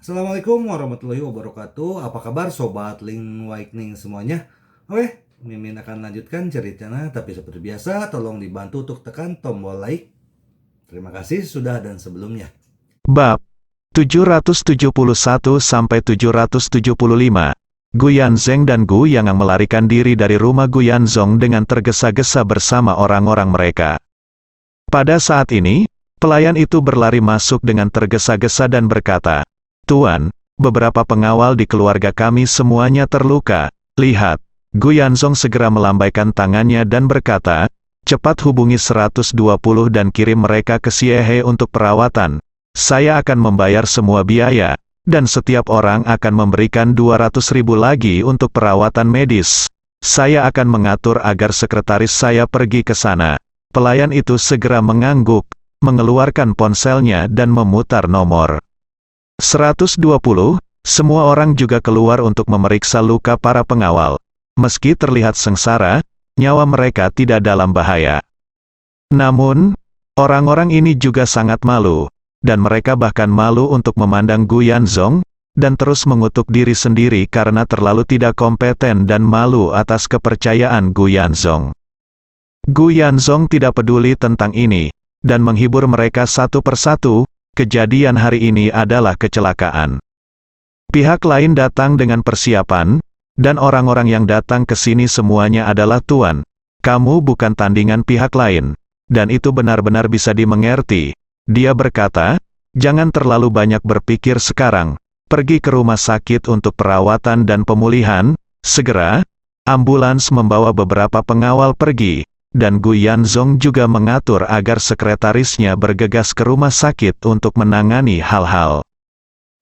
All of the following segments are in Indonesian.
Assalamualaikum warahmatullahi wabarakatuh. Apa kabar Sobat Link Awakening semuanya? Oke, Mimin akan lanjutkan ceritanya, tapi seperti biasa tolong dibantu untuk tekan tombol like. Terima kasih sudah dan sebelumnya. Bab 771-775. Gu Yanzeng dan Gu Yang melarikan diri dari rumah Gu Yanzong dengan tergesa-gesa bersama orang-orang mereka. Pada saat ini, pelayan itu berlari masuk dengan tergesa-gesa dan berkata, "Tuan, beberapa pengawal di keluarga kami semuanya terluka. Lihat." Gu Yanzong segera melambaikan tangannya dan berkata, "Cepat hubungi 120 dan kirim mereka ke Xiehe untuk perawatan. Saya akan membayar semua biaya, dan setiap orang akan memberikan 200.000 lagi untuk perawatan medis. Saya akan mengatur agar sekretaris saya pergi ke sana." Pelayan itu segera mengangguk, mengeluarkan ponselnya dan memutar nomor 120. Semua orang juga keluar untuk memeriksa luka para pengawal. Meski terlihat sengsara, nyawa mereka tidak dalam bahaya. Namun, orang-orang ini juga sangat malu, dan mereka bahkan malu untuk memandang Gu Yanzong, dan terus mengutuk diri sendiri karena terlalu tidak kompeten dan malu atas kepercayaan Gu Yanzong. Gu Yanzong tidak peduli tentang ini, dan menghibur mereka satu persatu. Kejadian hari ini adalah kecelakaan. Pihak lain datang dengan persiapan, dan orang-orang yang datang ke sini semuanya adalah Tuan. Kamu bukan tandingan pihak lain, dan itu benar-benar bisa dimengerti. Dia berkata, "Jangan terlalu banyak berpikir sekarang. Pergi ke rumah sakit untuk perawatan dan pemulihan, segera." Ambulans membawa beberapa pengawal pergi, dan Gu Yanzong juga mengatur agar sekretarisnya bergegas ke rumah sakit untuk menangani hal-hal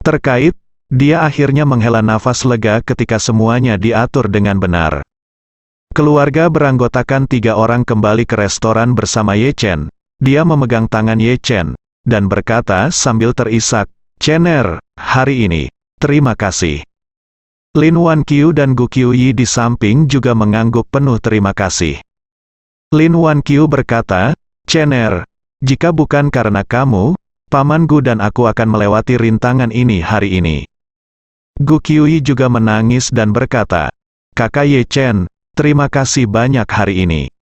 terkait. Dia akhirnya menghela nafas lega ketika semuanya diatur dengan benar. Keluarga beranggotakan 3 orang kembali ke restoran bersama Ye Chen. Dia memegang tangan Ye Chen, dan berkata sambil terisak, "Chener, hari ini, terima kasih." Lin Wan Qiu dan Gu Qiuyi di samping juga mengangguk penuh terima kasih. Lin Wan Qiu berkata, "Chener, jika bukan karena kamu, Paman Gu dan aku akan melewati rintangan ini hari ini." Gu Qiuyi juga menangis dan berkata, "Kakak Ye Chen, terima kasih banyak hari ini."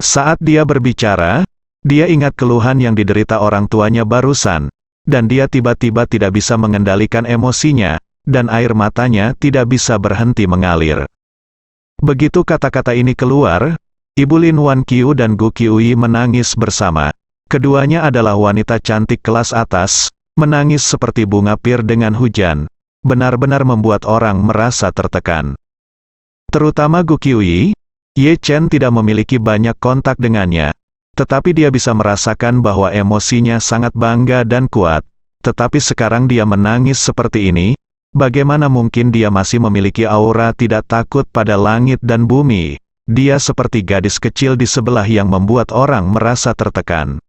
Saat dia berbicara, dia ingat keluhan yang diderita orang tuanya barusan, dan dia tiba-tiba tidak bisa mengendalikan emosinya, dan air matanya tidak bisa berhenti mengalir. Begitu kata-kata ini keluar, Ibu Lin Wan Qiu dan Gu Qiuyi menangis bersama. Keduanya adalah wanita cantik kelas atas, menangis seperti bunga pir dengan hujan. Benar-benar membuat orang merasa tertekan. Terutama Gu Qiuyi. Ye Chen tidak memiliki banyak kontak dengannya, tetapi dia bisa merasakan bahwa emosinya sangat bangga dan kuat. Tetapi sekarang dia menangis seperti ini, bagaimana mungkin dia masih memiliki aura tidak takut pada langit dan bumi? Dia seperti gadis kecil di sebelah yang membuat orang merasa tertekan.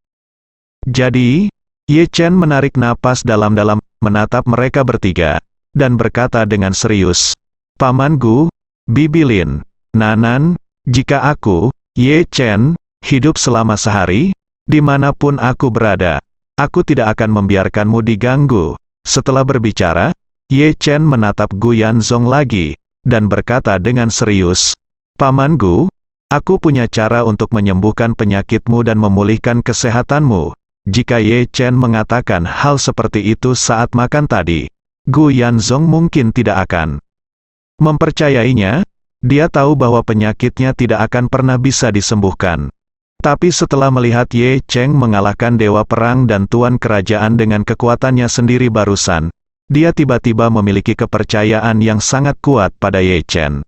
Jadi, Ye Chen menarik napas dalam-dalam, menatap mereka bertiga, dan berkata dengan serius, "Paman Gu, Bibi Lin, Nanan, jika aku, Ye Chen, hidup selama sehari, dimanapun aku berada, aku tidak akan membiarkanmu diganggu." Setelah berbicara, Ye Chen menatap Gu Yanzong lagi, dan berkata dengan serius, "Paman Gu, aku punya cara untuk menyembuhkan penyakitmu dan memulihkan kesehatanmu." Jika Ye Chen mengatakan hal seperti itu saat makan tadi, Gu Yanzong mungkin tidak akan mempercayainya. Dia tahu bahwa penyakitnya tidak akan pernah bisa disembuhkan. Tapi setelah melihat Ye Chen mengalahkan dewa perang dan tuan kerajaan dengan kekuatannya sendiri barusan, dia tiba-tiba memiliki kepercayaan yang sangat kuat pada Ye Chen.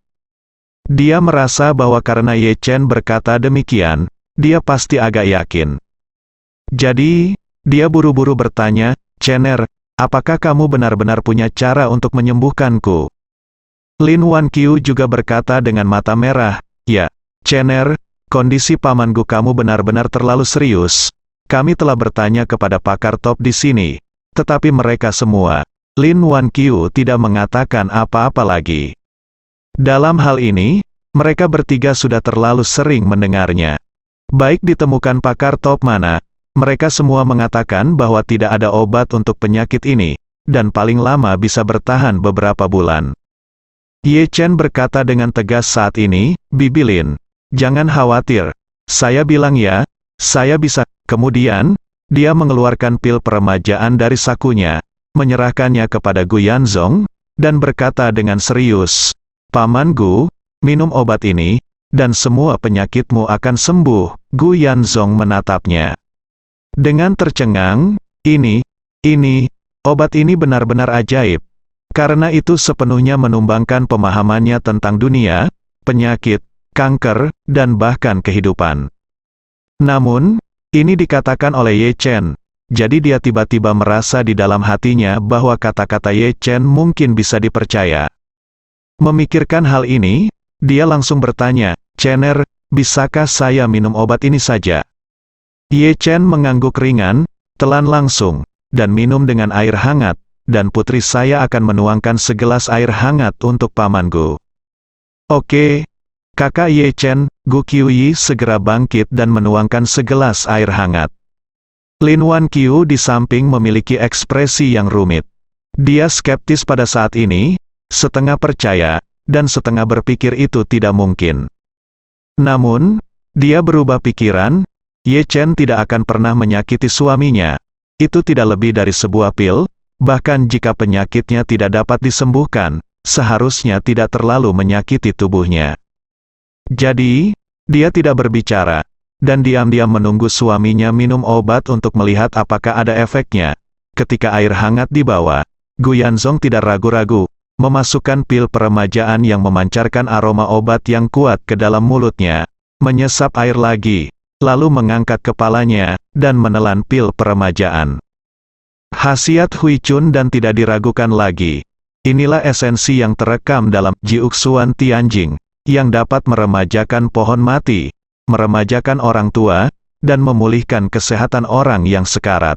Dia merasa bahwa karena Ye Chen berkata demikian, dia pasti agak yakin. Jadi, dia buru-buru bertanya, "Chener, apakah kamu benar-benar punya cara untuk menyembuhkanku?" Lin Wan Qiu juga berkata dengan mata merah, "Ya, Chener, kondisi Paman Gu kamu benar-benar terlalu serius. Kami telah bertanya kepada pakar top di sini, tetapi mereka semua." Lin Wan Qiu tidak mengatakan apa-apa lagi. Dalam hal ini, mereka bertiga sudah terlalu sering mendengarnya. Baik ditemukan pakar top mana, mereka semua mengatakan bahwa tidak ada obat untuk penyakit ini, dan paling lama bisa bertahan beberapa bulan. Ye Chen berkata dengan tegas saat ini, Bibi Lin, jangan khawatir. Saya bilang ya, saya bisa. Kemudian, dia mengeluarkan pil peremajaan dari sakunya, menyerahkannya kepada Gu Yanzong, dan berkata dengan serius, Paman Gu, minum obat ini, dan semua penyakitmu akan sembuh. Gu Yanzong menatapnya dengan tercengang, ini, obat ini benar-benar ajaib. Karena itu sepenuhnya menumbangkan pemahamannya tentang dunia, penyakit, kanker, dan bahkan kehidupan. Namun, ini dikatakan oleh Ye Chen, jadi dia tiba-tiba merasa di dalam hatinya bahwa kata-kata Ye Chen mungkin bisa dipercaya. Memikirkan hal ini, dia langsung bertanya, Chener, bisakah saya minum obat ini saja? Ye Chen mengangguk ringan, telan langsung, dan minum dengan air hangat, dan putri saya akan menuangkan segelas air hangat untuk Paman Gu. Oke, kakak Ye Chen, Gu Qiuyi segera bangkit dan menuangkan segelas air hangat. Lin Wan Qiu di samping memiliki ekspresi yang rumit. Dia skeptis pada saat ini, setengah percaya, dan setengah berpikir itu tidak mungkin. Namun, dia berubah pikiran, Ye Chen tidak akan pernah menyakiti suaminya. Itu tidak lebih dari sebuah pil. Bahkan jika penyakitnya tidak dapat disembuhkan, seharusnya tidak terlalu menyakiti tubuhnya. Jadi, dia tidak berbicara, dan diam-diam menunggu suaminya minum obat untuk melihat apakah ada efeknya. Ketika air hangat dibawa, Gu Yanzong tidak ragu-ragu, memasukkan pil peremajaan yang memancarkan aroma obat yang kuat ke dalam mulutnya, menyesap air lagi, lalu mengangkat kepalanya, dan menelan pil peremajaan. Khasiat Hui Chun dan tidak diragukan lagi. Inilah esensi yang terekam dalam Jiuxuan Tianjing, yang dapat meremajakan pohon mati, meremajakan orang tua, dan memulihkan kesehatan orang yang sekarat.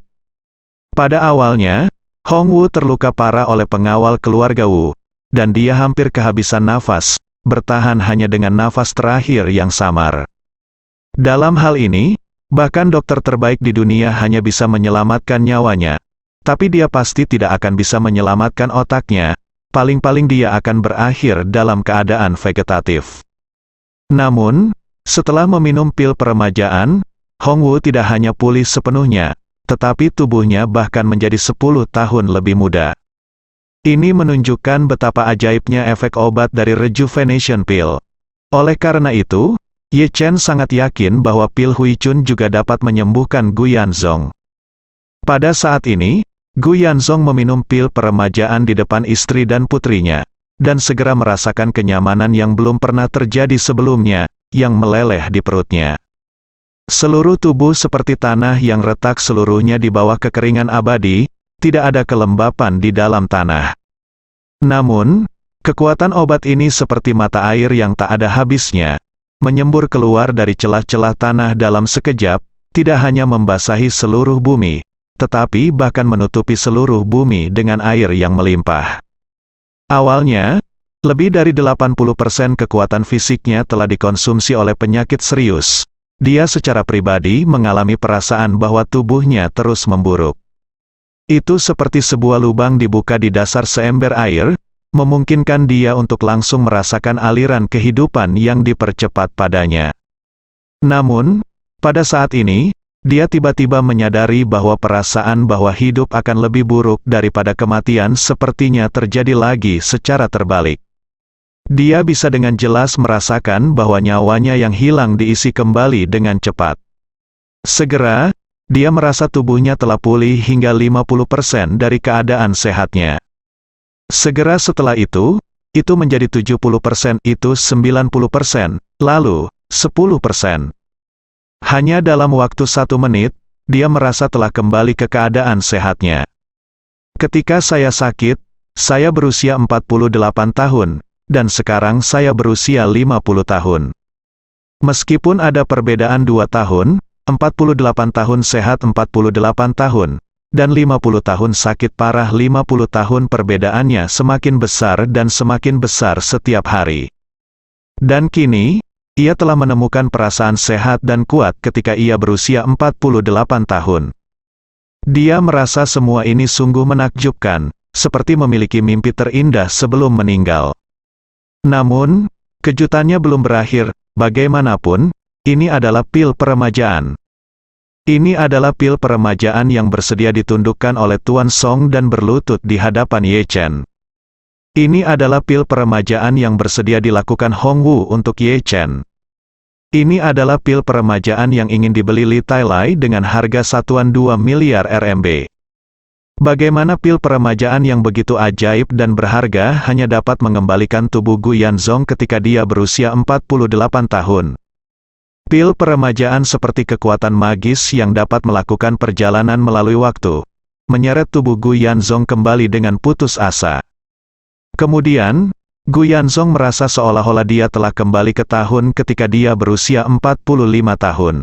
Pada awalnya, Hong Wu terluka parah oleh pengawal keluarga Wu, dan dia hampir kehabisan nafas, bertahan hanya dengan nafas terakhir yang samar. Dalam hal ini, bahkan dokter terbaik di dunia hanya bisa menyelamatkan nyawanya. Tapi dia pasti tidak akan bisa menyelamatkan otaknya, paling-paling dia akan berakhir dalam keadaan vegetatif. Namun, setelah meminum pil peremajaan, Hong Wu tidak hanya pulih sepenuhnya, tetapi tubuhnya bahkan menjadi 10 tahun lebih muda. Ini menunjukkan betapa ajaibnya efek obat dari rejuvenation pill. Oleh karena itu, Ye Chen sangat yakin bahwa pil Hui Chun juga dapat menyembuhkan Gu Yanzong. Pada saat ini, Gu Yanzong meminum pil peremajaan di depan istri dan putrinya, dan segera merasakan kenyamanan yang belum pernah terjadi sebelumnya, yang meleleh di perutnya. Seluruh tubuh seperti tanah yang retak seluruhnya di bawah kekeringan abadi, tidak ada kelembapan di dalam tanah. Namun, kekuatan obat ini seperti mata air yang tak ada habisnya, menyembur keluar dari celah-celah tanah dalam sekejap, tidak hanya membasahi seluruh bumi, tetapi bahkan menutupi seluruh bumi dengan air yang melimpah. Awalnya, lebih dari 80% kekuatan fisiknya telah dikonsumsi oleh penyakit serius. Dia secara pribadi mengalami perasaan bahwa tubuhnya terus memburuk. Itu seperti sebuah lubang dibuka di dasar seember air, memungkinkan dia untuk langsung merasakan aliran kehidupan yang dipercepat padanya. Namun, pada saat ini, dia tiba-tiba menyadari bahwa perasaan bahwa hidup akan lebih buruk daripada kematian sepertinya terjadi lagi secara terbalik. Dia bisa dengan jelas merasakan bahwa nyawanya yang hilang diisi kembali dengan cepat. Segera, dia merasa tubuhnya telah pulih hingga 50% dari keadaan sehatnya. Segera setelah itu menjadi 70%, itu 90%, lalu 10%. Hanya dalam waktu 1 menit, dia merasa telah kembali ke keadaan sehatnya. Ketika saya sakit, saya berusia 48 tahun, dan sekarang saya berusia 50 tahun. Meskipun ada perbedaan 2 tahun, 48 tahun sehat 48 tahun, dan 50 tahun sakit parah 50 tahun perbedaannya semakin besar dan semakin besar setiap hari. Dan kini, ia telah menemukan perasaan sehat dan kuat ketika ia berusia 48 tahun. Dia merasa semua ini sungguh menakjubkan, seperti memiliki mimpi terindah sebelum meninggal. Namun, kejutannya belum berakhir. Bagaimanapun, ini adalah pil peremajaan. Ini adalah pil peremajaan yang bersedia ditundukkan oleh Tuan Song dan berlutut di hadapan Ye Chen. Ini adalah pil peremajaan yang bersedia dilakukan Hong Wu untuk Ye Chen. Ini adalah pil peremajaan yang ingin dibeli Li Tailai dengan harga satuan 2 miliar RMB. Bagaimana pil peremajaan yang begitu ajaib dan berharga hanya dapat mengembalikan tubuh Gu Yanzong ketika dia berusia 48 tahun. Pil peremajaan seperti kekuatan magis yang dapat melakukan perjalanan melalui waktu, menyeret tubuh Gu Yanzong kembali dengan putus asa. Kemudian, Gu Yanzong merasa seolah-olah dia telah kembali ke tahun ketika dia berusia 45 tahun.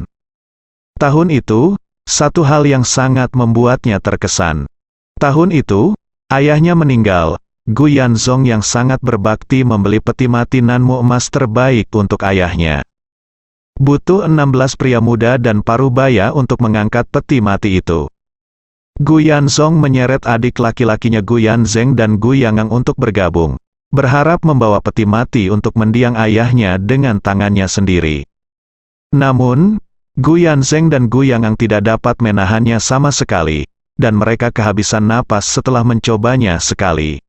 Tahun itu, satu hal yang sangat membuatnya terkesan. Tahun itu, ayahnya meninggal. Gu Yanzong yang sangat berbakti membeli peti mati nanmu emas terbaik untuk ayahnya. Butuh 16 pria muda dan parubaya untuk mengangkat peti mati itu. Gu Yanzong menyeret adik laki-lakinya Gu Yanzeng dan Gu Yangang untuk bergabung, berharap membawa peti mati untuk mendiang ayahnya dengan tangannya sendiri. Namun, Gu Yanzeng dan Gu Yangang tidak dapat menahannya sama sekali, dan mereka kehabisan napas setelah mencobanya sekali.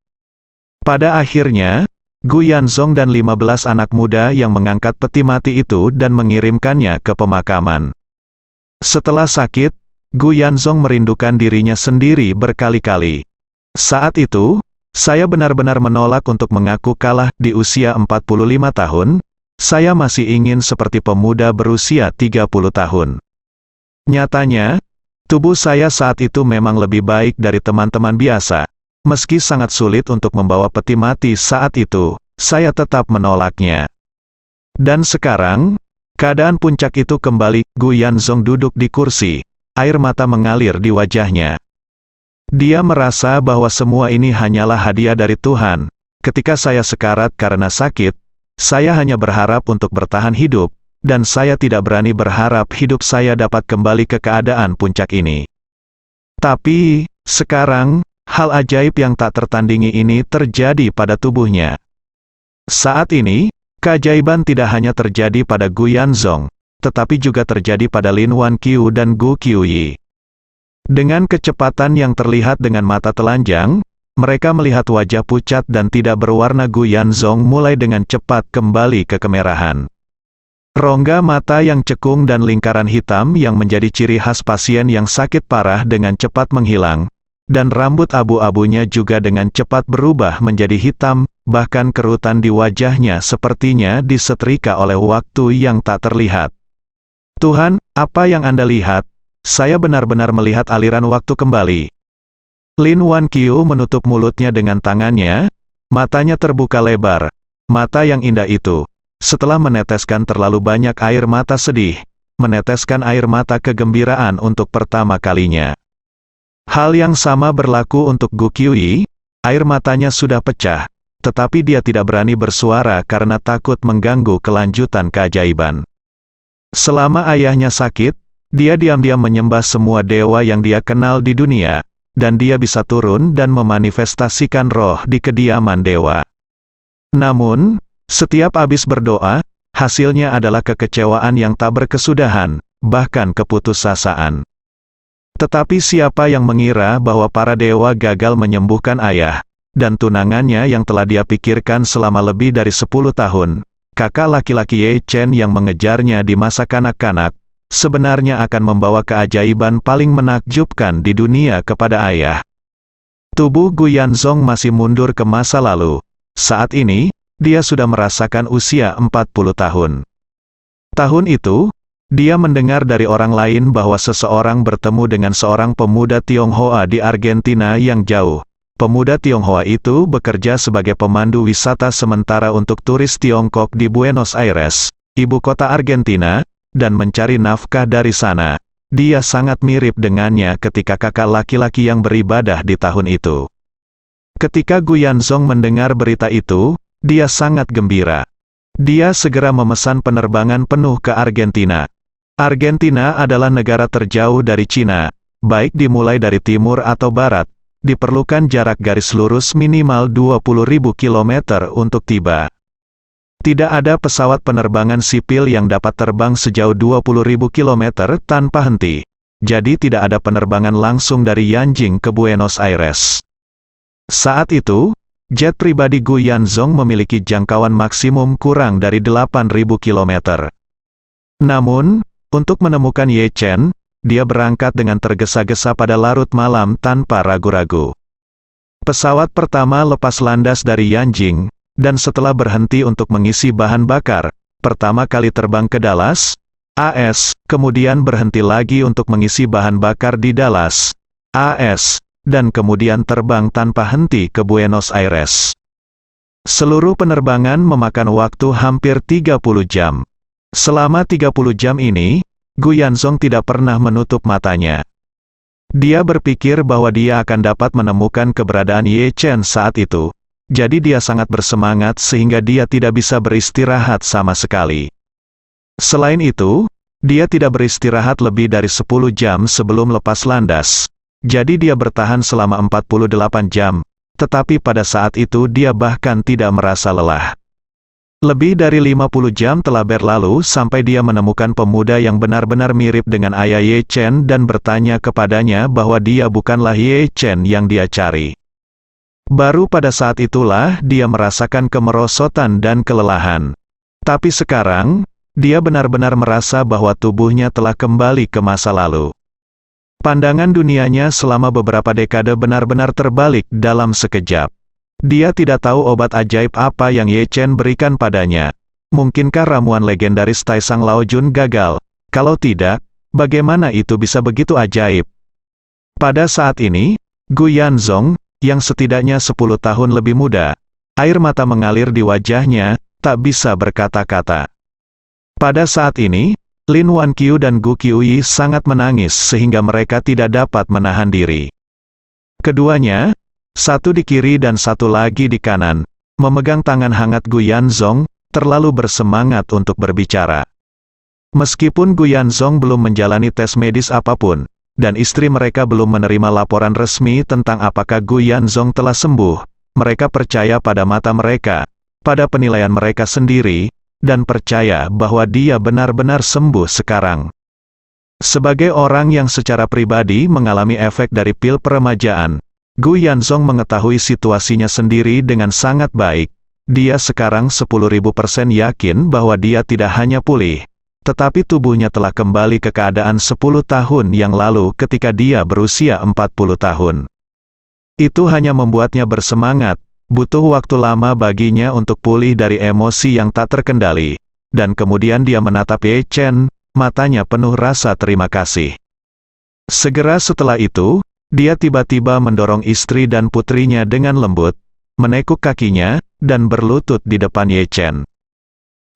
Pada akhirnya, Gu Yanzong dan 15 anak muda yang mengangkat peti mati itu dan mengirimkannya ke pemakaman. Setelah sakit, Gu Yanzong merindukan dirinya sendiri berkali-kali. Saat itu, saya benar-benar menolak untuk mengaku kalah di usia 45 tahun, saya masih ingin seperti pemuda berusia 30 tahun. Nyatanya, tubuh saya saat itu memang lebih baik dari teman-teman biasa. Meski sangat sulit untuk membawa peti mati saat itu, saya tetap menolaknya. Dan sekarang, keadaan puncak itu kembali. Gu Yanzong duduk di kursi, air mata mengalir di wajahnya. Dia merasa bahwa semua ini hanyalah hadiah dari Tuhan. Ketika saya sekarat karena sakit, saya hanya berharap untuk bertahan hidup, dan saya tidak berani berharap hidup saya dapat kembali ke keadaan puncak ini. Tapi, sekarang, hal ajaib yang tak tertandingi ini terjadi pada tubuhnya. Saat ini, keajaiban tidak hanya terjadi pada Gu Yanzong, tetapi juga terjadi pada Lin Wan Qiu dan Gu Qiuyi. Dengan kecepatan yang terlihat dengan mata telanjang, mereka melihat wajah pucat dan tidak berwarna Gu Yanzong mulai dengan cepat kembali ke kemerahan. Rongga mata yang cekung dan lingkaran hitam yang menjadi ciri khas pasien yang sakit parah dengan cepat menghilang, dan rambut abu-abunya juga dengan cepat berubah menjadi hitam, bahkan kerutan di wajahnya sepertinya disetrika oleh waktu yang tak terlihat. Tuhan, apa yang Anda lihat? Saya benar-benar melihat aliran waktu kembali. Lin Wan Qiu menutup mulutnya dengan tangannya, matanya terbuka lebar. Mata yang indah itu, setelah meneteskan terlalu banyak air mata sedih, meneteskan air mata kegembiraan untuk pertama kalinya. Hal yang sama berlaku untuk Gu Qiuyi, air matanya sudah pecah, tetapi dia tidak berani bersuara karena takut mengganggu kelanjutan keajaiban. Selama ayahnya sakit, dia diam-diam menyembah semua dewa yang dia kenal di dunia, dan dia bisa turun dan memanifestasikan roh di kediaman dewa. Namun, setiap habis berdoa, hasilnya adalah kekecewaan yang tak berkesudahan, bahkan keputusasaan. Tetapi siapa yang mengira bahwa para dewa gagal menyembuhkan ayah, dan tunangannya yang telah dia pikirkan selama lebih dari 10 tahun, kakak laki-laki Ye Chen yang mengejarnya di masa kanak-kanak, sebenarnya akan membawa keajaiban paling menakjubkan di dunia kepada ayah. Tubuh Gu Yanzong masih mundur ke masa lalu. Saat ini, dia sudah merasakan usia 40 tahun. Tahun itu, dia mendengar dari orang lain bahwa seseorang bertemu dengan seorang pemuda Tionghoa di Argentina yang jauh. Pemuda Tionghoa itu bekerja sebagai pemandu wisata sementara untuk turis Tiongkok di Buenos Aires, ibu kota Argentina, dan mencari nafkah dari sana. Dia sangat mirip dengannya ketika kakak laki-laki yang beribadah di tahun itu. Ketika Gu Yanzong mendengar berita itu, dia sangat gembira. Dia segera memesan penerbangan penuh ke Argentina. Argentina adalah negara terjauh dari Cina, baik dimulai dari timur atau barat, diperlukan jarak garis lurus minimal 20.000 km untuk tiba. Tidak ada pesawat penerbangan sipil yang dapat terbang sejauh 20.000 km tanpa henti. Jadi tidak ada penerbangan langsung dari Yanjing ke Buenos Aires. Saat itu, jet pribadi Gu Yanzong memiliki jangkauan maksimum kurang dari 8.000 km. Namun, untuk menemukan Ye Chen, dia berangkat dengan tergesa-gesa pada larut malam tanpa ragu-ragu. Pesawat pertama lepas landas dari Yanjing, dan setelah berhenti untuk mengisi bahan bakar, pertama kali terbang ke Dallas, AS, kemudian berhenti lagi untuk mengisi bahan bakar di Dallas, AS, dan kemudian terbang tanpa henti ke Buenos Aires. Seluruh penerbangan memakan waktu hampir 30 jam. Selama 30 jam ini, Gu Yanzong tidak pernah menutup matanya. Dia berpikir bahwa dia akan dapat menemukan keberadaan Ye Chen saat itu. Jadi dia sangat bersemangat sehingga dia tidak bisa beristirahat sama sekali. Selain itu, dia tidak beristirahat lebih dari 10 jam sebelum lepas landas. Jadi dia bertahan selama 48 jam, tetapi pada saat itu dia bahkan tidak merasa lelah. Lebih dari 50 jam telah berlalu sampai dia menemukan pemuda yang benar-benar mirip dengan ayah Ye Chen dan bertanya kepadanya bahwa dia bukanlah Ye Chen yang dia cari. Baru pada saat itulah dia merasakan kemerosotan dan kelelahan. Tapi sekarang, dia benar-benar merasa bahwa tubuhnya telah kembali ke masa lalu. Pandangan dunianya selama beberapa dekade benar-benar terbalik dalam sekejap. Dia tidak tahu obat ajaib apa yang Ye Chen berikan padanya. Mungkinkah ramuan legendaris Taisang Laojun gagal? Kalau tidak, bagaimana itu bisa begitu ajaib? Pada saat ini, Gu Yanzong, yang setidaknya 10 tahun lebih muda, air mata mengalir di wajahnya, tak bisa berkata-kata. Pada saat ini, Lin Wanqiu dan Gu Qiuyi sangat menangis sehingga mereka tidak dapat menahan diri. Keduanya, satu di kiri dan satu lagi di kanan, memegang tangan hangat Gu Yanzong, terlalu bersemangat untuk berbicara. Meskipun Gu Yanzong belum menjalani tes medis apapun, dan istri mereka belum menerima laporan resmi tentang apakah Gu Yanzong telah sembuh, mereka percaya pada mata mereka, pada penilaian mereka sendiri, dan percaya bahwa dia benar-benar sembuh sekarang. Sebagai orang yang secara pribadi mengalami efek dari pil peremajaan, Gu Yanzong mengetahui situasinya sendiri dengan sangat baik. Dia sekarang 10.000% yakin bahwa dia tidak hanya pulih, tetapi tubuhnya telah kembali ke keadaan 10 tahun yang lalu ketika dia berusia 40 tahun. Itu hanya membuatnya bersemangat, butuh waktu lama baginya untuk pulih dari emosi yang tak terkendali. Dan kemudian dia menatap Ye Chen, matanya penuh rasa terima kasih. Segera setelah itu, dia tiba-tiba mendorong istri dan putrinya dengan lembut, menekuk kakinya, dan berlutut di depan Ye Chen.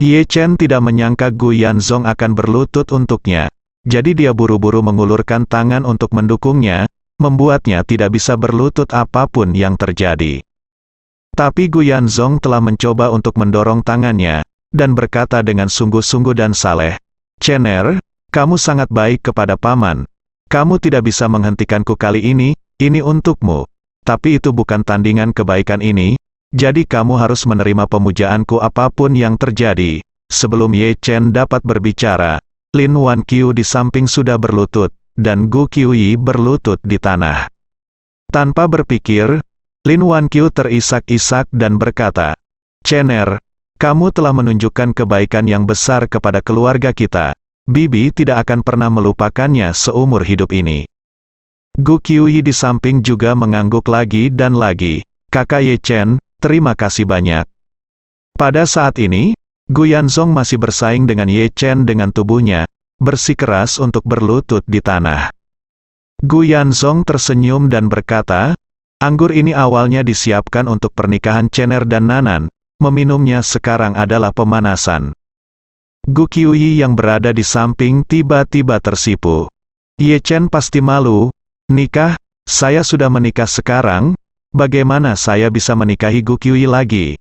Ye Chen tidak menyangka Gu Yanzong akan berlutut untuknya, jadi dia buru-buru mengulurkan tangan untuk mendukungnya, membuatnya tidak bisa berlutut apapun yang terjadi. Tapi Gu Yanzong telah mencoba untuk mendorong tangannya, dan berkata dengan sungguh-sungguh dan saleh, "Chener, kamu sangat baik kepada paman. Kamu tidak bisa menghentikanku kali ini untukmu. Tapi itu bukan tandingan kebaikan ini. Jadi kamu harus menerima pemujaanku apapun yang terjadi." Sebelum Ye Chen dapat berbicara, Lin Wanqiu di samping sudah berlutut, dan Gu Qiuyi berlutut di tanah. Tanpa berpikir, Lin Wanqiu terisak-isak dan berkata, "Chener, kamu telah menunjukkan kebaikan yang besar kepada keluarga kita. Bibi tidak akan pernah melupakannya seumur hidup ini." Gu Qiuyi di samping juga mengangguk lagi dan lagi, "Kakak Ye Chen, terima kasih banyak." Pada saat ini, Gu Yanzong masih bersaing dengan Ye Chen dengan tubuhnya, bersikeras untuk berlutut di tanah. Gu Yanzong tersenyum dan berkata, "Anggur ini awalnya disiapkan untuk pernikahan Chener dan Nanan, meminumnya sekarang adalah pemanasan." Gu Qiuyi yang berada di samping tiba-tiba tersipu. Ye Chen pasti malu. "Nikah? Saya sudah menikah sekarang. Bagaimana saya bisa menikahi Gu Qiuyi lagi?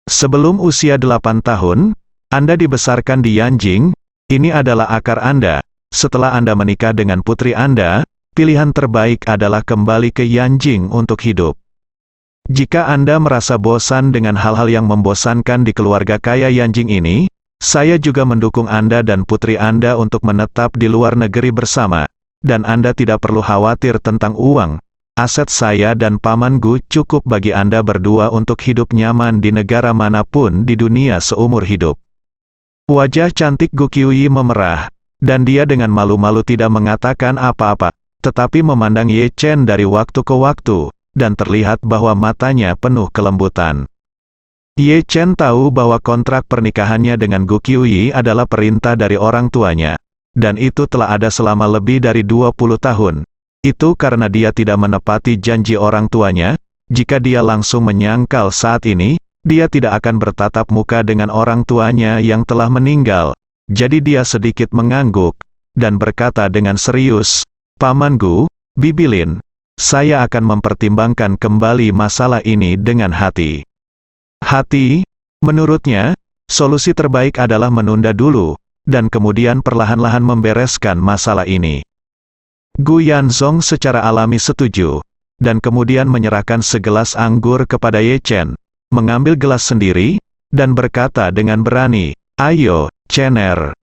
Sebelum usia 8 tahun, Anda dibesarkan di Yanjing, ini adalah akar Anda. Setelah Anda menikah dengan putri Anda, pilihan terbaik adalah kembali ke Yanjing untuk hidup. Jika Anda merasa bosan dengan hal-hal yang membosankan di keluarga kaya Yanjing ini, saya juga mendukung Anda dan putri Anda untuk menetap di luar negeri bersama, dan Anda tidak perlu khawatir tentang uang. Aset saya dan Paman Gu cukup bagi Anda berdua untuk hidup nyaman di negara manapun di dunia seumur hidup. Wajah cantik Gu Qiuyi memerah, dan dia dengan malu-malu tidak mengatakan apa-apa, tetapi memandang Ye Chen dari waktu ke waktu, dan terlihat bahwa matanya penuh kelembutan. Ye Chen tahu bahwa kontrak pernikahannya dengan Gu Qiuyi adalah perintah dari orang tuanya, dan itu telah ada selama lebih dari 20 tahun. Itu karena dia tidak menepati janji orang tuanya. Jika dia langsung menyangkal saat ini, dia tidak akan bertatap muka dengan orang tuanya yang telah meninggal. Jadi dia sedikit mengangguk, dan berkata dengan serius, "Paman Gu, Bibi Lin, saya akan mempertimbangkan kembali masalah ini dengan hati." Hati, menurutnya, solusi terbaik adalah menunda dulu, dan kemudian perlahan-lahan membereskan masalah ini. Gu Yanzong secara alami setuju, dan kemudian menyerahkan segelas anggur kepada Ye Chen, mengambil gelas sendiri, dan berkata dengan berani, "Ayo, Chener."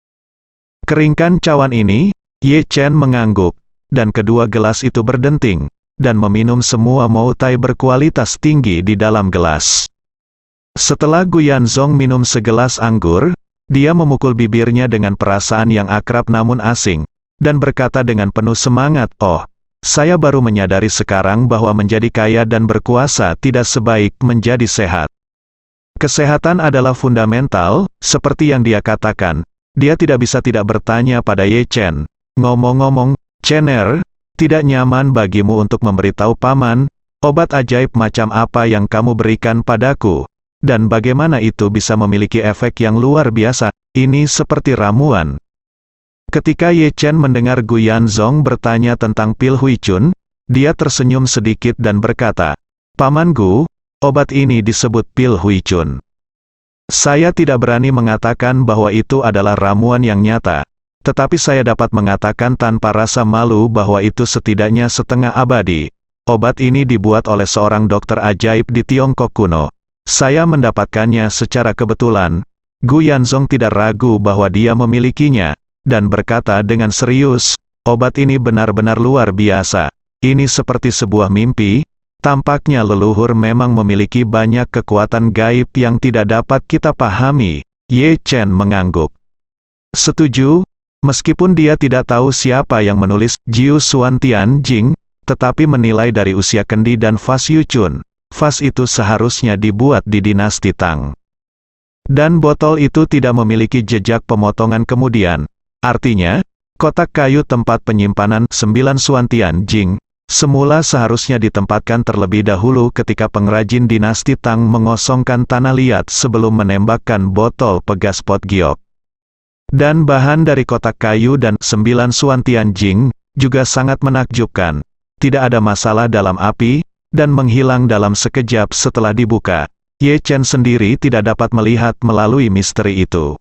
Keringkan cawan ini, Ye Chen mengangguk, dan kedua gelas itu berdenting, dan meminum semua moutai berkualitas tinggi di dalam gelas. Setelah Gu Yanzong minum segelas anggur, dia memukul bibirnya dengan perasaan yang akrab namun asing, dan berkata dengan penuh semangat, "Oh, saya baru menyadari sekarang bahwa menjadi kaya dan berkuasa tidak sebaik menjadi sehat." Kesehatan adalah fundamental, seperti yang dia katakan. Dia tidak bisa tidak bertanya pada Ye Chen, "Ngomong-ngomong, Chener, tidak nyaman bagimu untuk memberitahu Paman, obat ajaib macam apa yang kamu berikan padaku, dan bagaimana itu bisa memiliki efek yang luar biasa? Ini seperti ramuan." Ketika Ye Chen mendengar Gu Yanzong bertanya tentang pil Huichun, dia tersenyum sedikit dan berkata, "Paman Gu, obat ini disebut pil Huichun. Saya tidak berani mengatakan bahwa itu adalah ramuan yang nyata, tetapi saya dapat mengatakan tanpa rasa malu bahwa itu setidaknya setengah abadi. Obat ini dibuat oleh seorang dokter ajaib di Tiongkok kuno. Saya mendapatkannya secara kebetulan." Gu Yanzong tidak ragu bahwa dia memilikinya, dan berkata dengan serius, "Obat ini benar-benar luar biasa. Ini seperti sebuah mimpi. Tampaknya leluhur memang memiliki banyak kekuatan gaib yang tidak dapat kita pahami." Ye Chen mengangguk. Setuju, meskipun dia tidak tahu siapa yang menulis Jiu Xuan Tian Jing, tetapi menilai dari usia kendi dan Fas Yuchun, vas itu seharusnya dibuat di dinasti Tang. Dan botol itu tidak memiliki jejak pemotongan kemudian. Artinya, kotak kayu tempat penyimpanan 9 Xuan Tian Jing, semula seharusnya ditempatkan terlebih dahulu ketika pengrajin dinasti Tang mengosongkan tanah liat sebelum menembakkan botol pegas pot giok. Dan bahan dari kotak kayu dan 9 Xuan Tian Jing juga sangat menakjubkan. Tidak ada masalah dalam api, dan menghilang dalam sekejap setelah dibuka. Ye Chen sendiri tidak dapat melihat melalui misteri itu.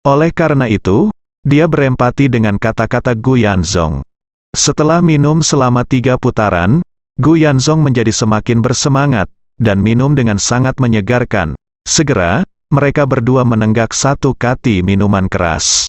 Oleh karena itu, dia berempati dengan kata-kata Gu Yanzong. Setelah minum selama 3 putaran, Gu Yanzong menjadi semakin bersemangat, dan minum dengan sangat menyegarkan. Segera, mereka berdua menenggak satu kati minuman keras.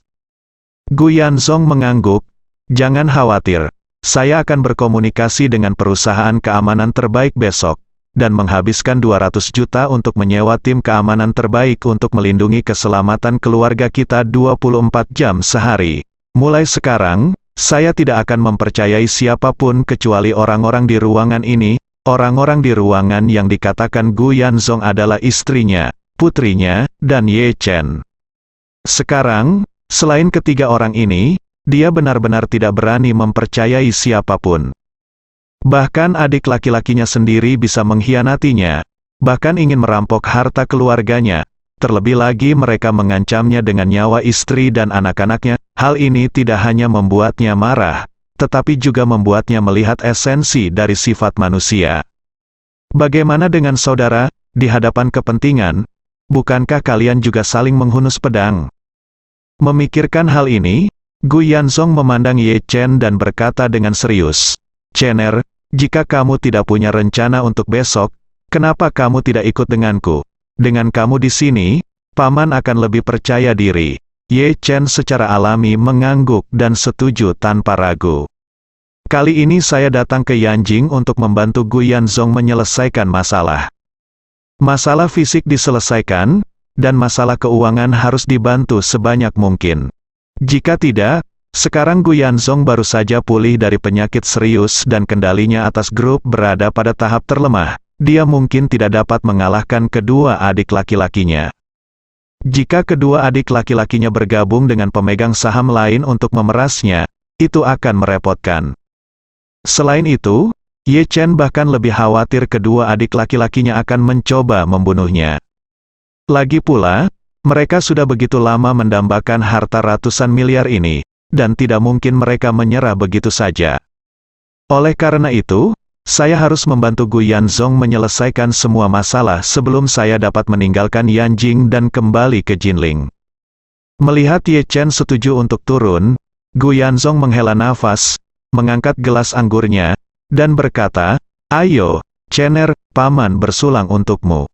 Gu Yanzong mengangguk, "Jangan khawatir, saya akan berkomunikasi dengan perusahaan keamanan terbaik besok, dan menghabiskan 200 juta untuk menyewa tim keamanan terbaik untuk melindungi keselamatan keluarga kita 24 jam sehari. Mulai sekarang, saya tidak akan mempercayai siapapun kecuali orang-orang di ruangan ini." Orang-orang di ruangan yang dikatakan Gu Yanzong adalah istrinya, putrinya, dan Ye Chen. Sekarang, selain ketiga orang ini, dia benar-benar tidak berani mempercayai siapapun. Bahkan adik laki-lakinya sendiri bisa mengkhianatinya, bahkan ingin merampok harta keluarganya. Terlebih lagi mereka mengancamnya dengan nyawa istri dan anak-anaknya. Hal ini tidak hanya membuatnya marah, tetapi juga membuatnya melihat esensi dari sifat manusia. Bagaimana dengan saudara, di hadapan kepentingan, bukankah kalian juga saling menghunus pedang? Memikirkan hal ini, Gu Yanzong memandang Ye Chen dan berkata dengan serius, "Chener, jika kamu tidak punya rencana untuk besok, kenapa kamu tidak ikut denganku? Dengan kamu di sini, Paman akan lebih percaya diri." Ye Chen secara alami mengangguk dan setuju tanpa ragu. "Kali ini saya datang ke Yanjing untuk membantu Gu Yanzong menyelesaikan masalah. Masalah fisik diselesaikan, dan masalah keuangan harus dibantu sebanyak mungkin. Jika tidak, sekarang Gu Yanzong baru saja pulih dari penyakit serius dan kendalinya atas grup berada pada tahap terlemah. Dia mungkin tidak dapat mengalahkan kedua adik laki-lakinya. Jika kedua adik laki-lakinya bergabung dengan pemegang saham lain untuk memerasnya, itu akan merepotkan. Selain itu, Ye Chen bahkan lebih khawatir kedua adik laki-lakinya akan mencoba membunuhnya. Lagi pula, mereka sudah begitu lama mendambakan harta ratusan miliar ini, dan tidak mungkin mereka menyerah begitu saja. Oleh karena itu, saya harus membantu Gu Yanzong menyelesaikan semua masalah sebelum saya dapat meninggalkan Yanjing dan kembali ke Jinling." Melihat Ye Chen setuju untuk turun, Gu Yanzong menghela nafas, mengangkat gelas anggurnya, dan berkata, "Ayo, Chener, Paman bersulang untukmu."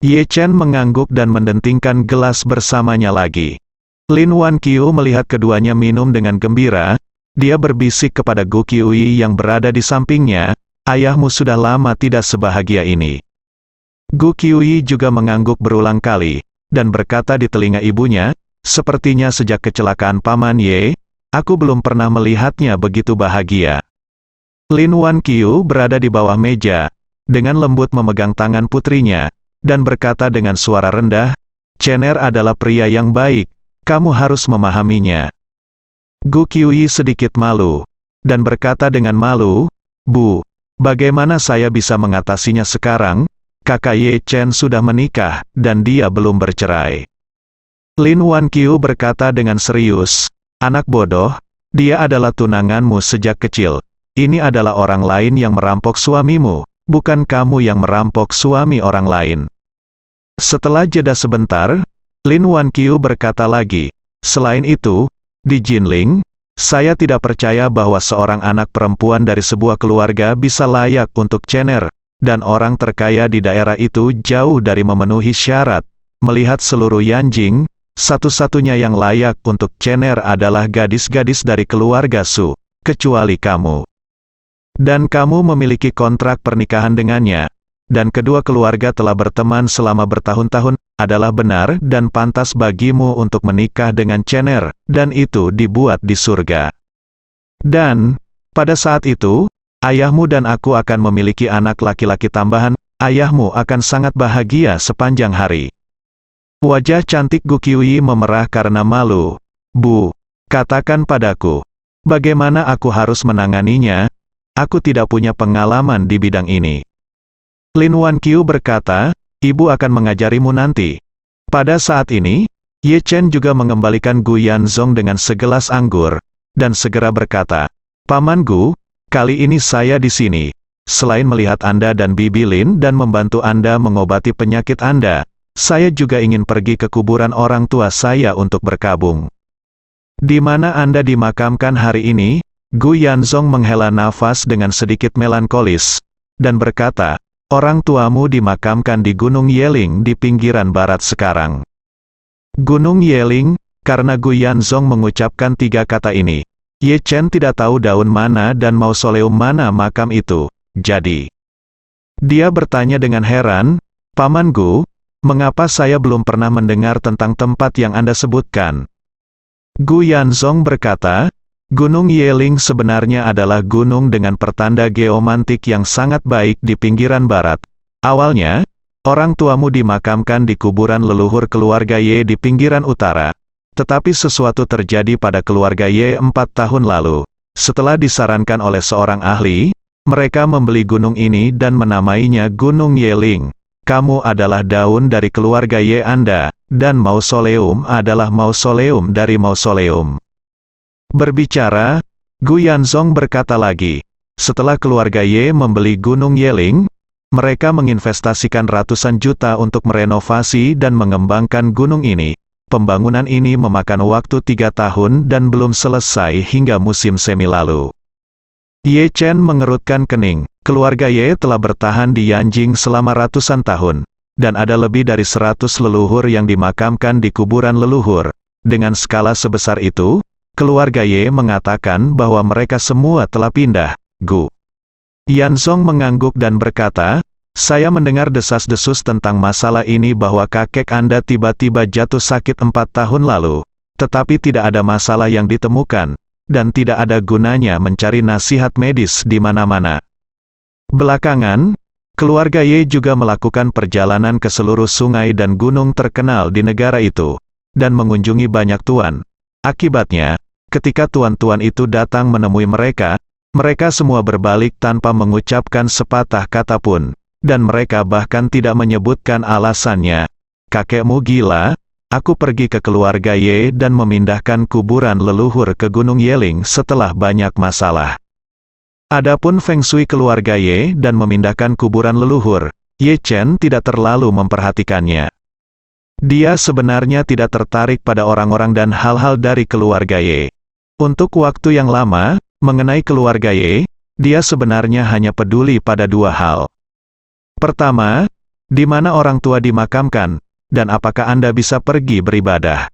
Ye Chen mengangguk dan mendentingkan gelas bersamanya lagi. Lin Wan Qiu melihat keduanya minum dengan gembira. Dia berbisik kepada Gu Qiui yang berada di sampingnya, "Ayahmu sudah lama tidak sebahagia ini." Gu Qiui juga mengangguk berulang kali, dan berkata di telinga ibunya, "Sepertinya sejak kecelakaan Paman Ye, aku belum pernah melihatnya begitu bahagia." Lin Wan Qiu berada di bawah meja, dengan lembut memegang tangan putrinya, dan berkata dengan suara rendah, "Chener adalah pria yang baik, kamu harus memahaminya." Gu Qiui sedikit malu, dan berkata dengan malu, "Bu, bagaimana saya bisa mengatasinya sekarang? Kakak Ye Chen sudah menikah, dan dia belum bercerai." Lin Wan Qiu berkata dengan serius, "Anak bodoh, dia adalah tunanganmu sejak kecil. Ini adalah orang lain yang merampok suamimu, bukan kamu yang merampok suami orang lain." Setelah jeda sebentar, Lin Wan Qiu berkata lagi, "Selain itu, di Jinling, saya tidak percaya bahwa seorang anak perempuan dari sebuah keluarga bisa layak untuk Chener, dan orang terkaya di daerah itu jauh dari memenuhi syarat. Melihat seluruh Yanjing, satu-satunya yang layak untuk Chener adalah gadis-gadis dari keluarga Su, kecuali kamu. Dan kamu memiliki kontrak pernikahan dengannya, dan kedua keluarga telah berteman selama bertahun-tahun, adalah benar dan pantas bagimu untuk menikah dengan Chener, dan itu dibuat di surga. Dan, pada saat itu, ayahmu dan aku akan memiliki anak laki-laki tambahan, ayahmu akan sangat bahagia sepanjang hari." Wajah cantik Gu Qiui memerah karena malu. "Bu, katakan padaku, bagaimana aku harus menanganinya? Aku tidak punya pengalaman di bidang ini." Lin Wan Qiu berkata, "Ibu akan mengajarimu nanti." Pada saat ini, Ye Chen juga mengembalikan Gu Yanzong dengan segelas anggur, dan segera berkata, "Paman Gu, kali ini saya di sini. Selain melihat Anda dan Bibi Lin dan membantu Anda mengobati penyakit Anda, saya juga ingin pergi ke kuburan orang tua saya untuk berkabung." "Di mana Anda dimakamkan hari ini?" Gu Yanzong menghela nafas dengan sedikit melankolis, dan berkata, "Orang tuamu dimakamkan di Gunung Yeling di pinggiran barat sekarang." Gunung Yeling, karena Gu Yanzong mengucapkan tiga kata ini, Ye Chen tidak tahu daun mana dan mausoleum mana makam itu, jadi dia bertanya dengan heran, "Paman Gu, mengapa saya belum pernah mendengar tentang tempat yang Anda sebutkan?" Gu Yanzong berkata, "Gunung Yeling sebenarnya adalah gunung dengan pertanda geomantik yang sangat baik di pinggiran barat. Awalnya, orang tuamu dimakamkan di kuburan leluhur keluarga Ye di pinggiran utara. Tetapi sesuatu terjadi pada keluarga Ye 4 tahun lalu. Setelah disarankan oleh seorang ahli, mereka membeli gunung ini dan menamainya Gunung Yeling. Kamu adalah daun dari keluarga Ye Anda, dan mausoleum adalah mausoleum dari mausoleum." Berbicara, Gu Yanzong berkata lagi, "Setelah keluarga Ye membeli Gunung Yeling, mereka menginvestasikan ratusan juta untuk merenovasi dan mengembangkan gunung ini. pembangunan ini memakan waktu 3 tahun dan belum selesai hingga musim semi lalu. Ye Chen mengerutkan kening. Keluarga Ye telah bertahan di Yanjing selama ratusan tahun, dan ada lebih dari 100 leluhur yang dimakamkan di kuburan leluhur. Dengan skala sebesar itu, keluarga Ye mengatakan bahwa mereka semua telah pindah. Gu Yanzong mengangguk dan berkata, "Saya mendengar desas-desus tentang masalah ini bahwa kakek Anda tiba-tiba jatuh sakit 4 tahun lalu, tetapi tidak ada masalah yang ditemukan, dan tidak ada gunanya mencari nasihat medis di mana-mana." Belakangan, keluarga Ye juga melakukan perjalanan ke seluruh sungai dan gunung terkenal di negara itu, dan mengunjungi banyak tuan. Akibatnya, ketika tuan-tuan itu datang menemui mereka, mereka semua berbalik tanpa mengucapkan sepatah kata pun, dan mereka bahkan tidak menyebutkan alasannya. "Kakekmu gila? Aku pergi ke keluarga Ye dan memindahkan kuburan leluhur ke Gunung Yeling setelah banyak masalah. Adapun feng shui keluarga Ye dan memindahkan kuburan leluhur, Ye Chen tidak terlalu memperhatikannya. Dia sebenarnya tidak tertarik pada orang-orang dan hal-hal dari keluarga Ye. Untuk waktu yang lama, mengenai keluarga Ye, dia sebenarnya hanya peduli pada 2 hal. Pertama, di mana orang tua dimakamkan, dan apakah Anda bisa pergi beribadah.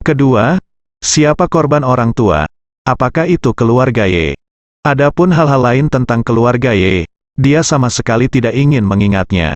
Kedua, siapa korban orang tua, apakah itu keluarga Ye. Adapun hal-hal lain tentang keluarga Ye, dia sama sekali tidak ingin mengingatnya.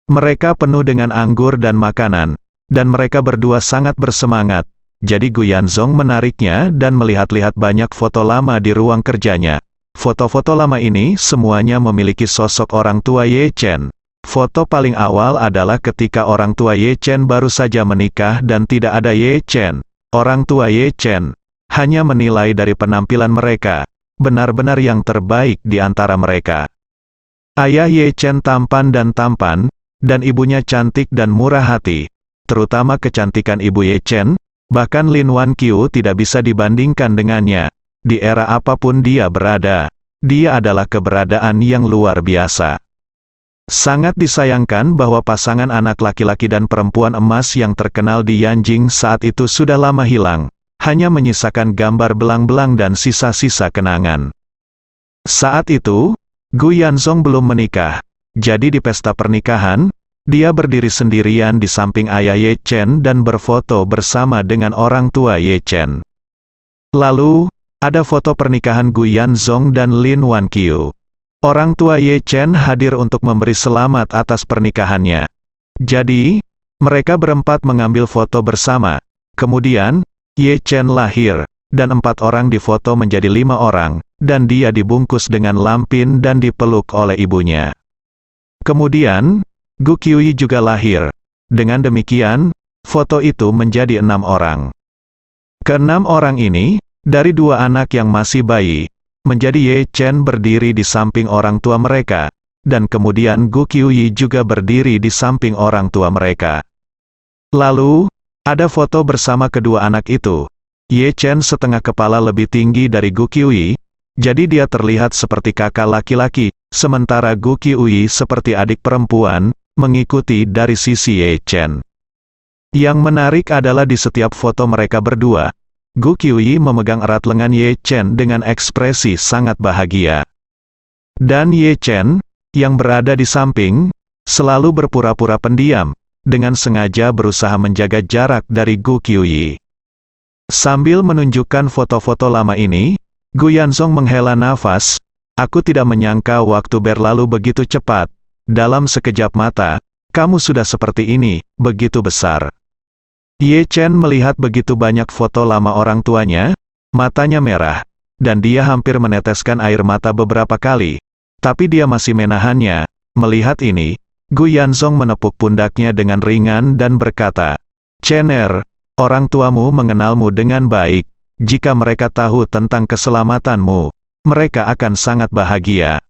Mereka penuh dengan anggur dan makanan, dan mereka berdua sangat bersemangat. Jadi Gu Yanzong menariknya dan melihat-lihat banyak foto lama di ruang kerjanya. Foto-foto lama ini semuanya memiliki sosok orang tua Ye Chen. Foto paling awal adalah ketika orang tua Ye Chen baru saja menikah dan tidak ada Ye Chen. Orang tua Ye Chen hanya menilai dari penampilan mereka, benar-benar yang terbaik di antara mereka. Ayah Ye Chen tampan, dan ibunya cantik dan murah hati. Terutama kecantikan ibu Ye Chen, bahkan Lin Wan Qiu tidak bisa dibandingkan dengannya. Di era apapun dia berada, dia adalah keberadaan yang luar biasa. Sangat disayangkan bahwa pasangan anak laki-laki dan perempuan emas yang terkenal di Yanjing saat itu sudah lama hilang, hanya menyisakan gambar belang-belang dan sisa-sisa kenangan. Saat itu, Gu Yanzong belum menikah, jadi di pesta pernikahan, dia berdiri sendirian di samping ayah Ye Chen dan berfoto bersama dengan orang tua Ye Chen. Lalu, ada foto pernikahan Gu Yanzong dan Lin Wan Qiu. Orang tua Ye Chen hadir untuk memberi selamat atas pernikahannya. Jadi, mereka berempat mengambil foto bersama. Kemudian, Ye Chen lahir, dan 4 orang difoto menjadi 5 orang, dan dia dibungkus dengan lampin dan dipeluk oleh ibunya. Kemudian, Gu Qiuyi juga lahir. Dengan demikian, foto itu menjadi 6 orang. Ke-6 orang ini, dari 2 anak yang masih bayi, menjadi Ye Chen berdiri di samping orang tua mereka, dan kemudian Gu Qiuyi juga berdiri di samping orang tua mereka. Lalu, ada foto bersama kedua anak itu. Ye Chen setengah kepala lebih tinggi dari Gu Qiuyi, jadi dia terlihat seperti kakak laki-laki, sementara Gu Qiuyi seperti adik perempuan, mengikuti dari sisi Ye Chen. Yang menarik adalah di setiap foto mereka berdua, Gu Qiuyi memegang erat lengan Ye Chen dengan ekspresi sangat bahagia. Dan Ye Chen, yang berada di samping, selalu berpura-pura pendiam, dengan sengaja berusaha menjaga jarak dari Gu Qiuyi. Sambil menunjukkan foto-foto lama ini, Gu Yanzong menghela nafas. "Aku tidak menyangka waktu berlalu begitu cepat. Dalam sekejap mata, kamu sudah seperti ini, begitu besar." Ye Chen melihat begitu banyak foto lama orang tuanya, matanya merah, dan dia hampir meneteskan air mata beberapa kali. Tapi dia masih menahannya. Melihat ini, Gu Yanzong menepuk pundaknya dengan ringan dan berkata, "Chener, orang tuamu mengenalmu dengan baik. Jika mereka tahu tentang keselamatanmu, mereka akan sangat bahagia."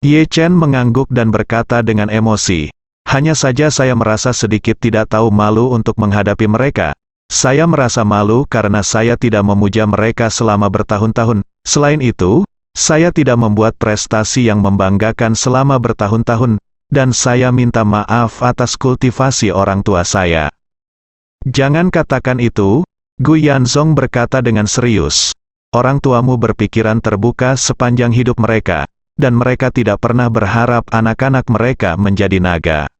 Ye Chen mengangguk dan berkata dengan emosi, "Hanya saja saya merasa sedikit tidak tahu malu untuk menghadapi mereka. Saya merasa malu karena saya tidak memuja mereka selama bertahun-tahun. Selain itu, saya tidak membuat prestasi yang membanggakan selama bertahun-tahun, dan saya minta maaf atas kultivasi orang tua saya." Jangan katakan itu, Gu Yanzong berkata dengan serius. Orang tuamu berpikiran terbuka sepanjang hidup mereka, dan mereka tidak pernah berharap anak-anak mereka menjadi naga.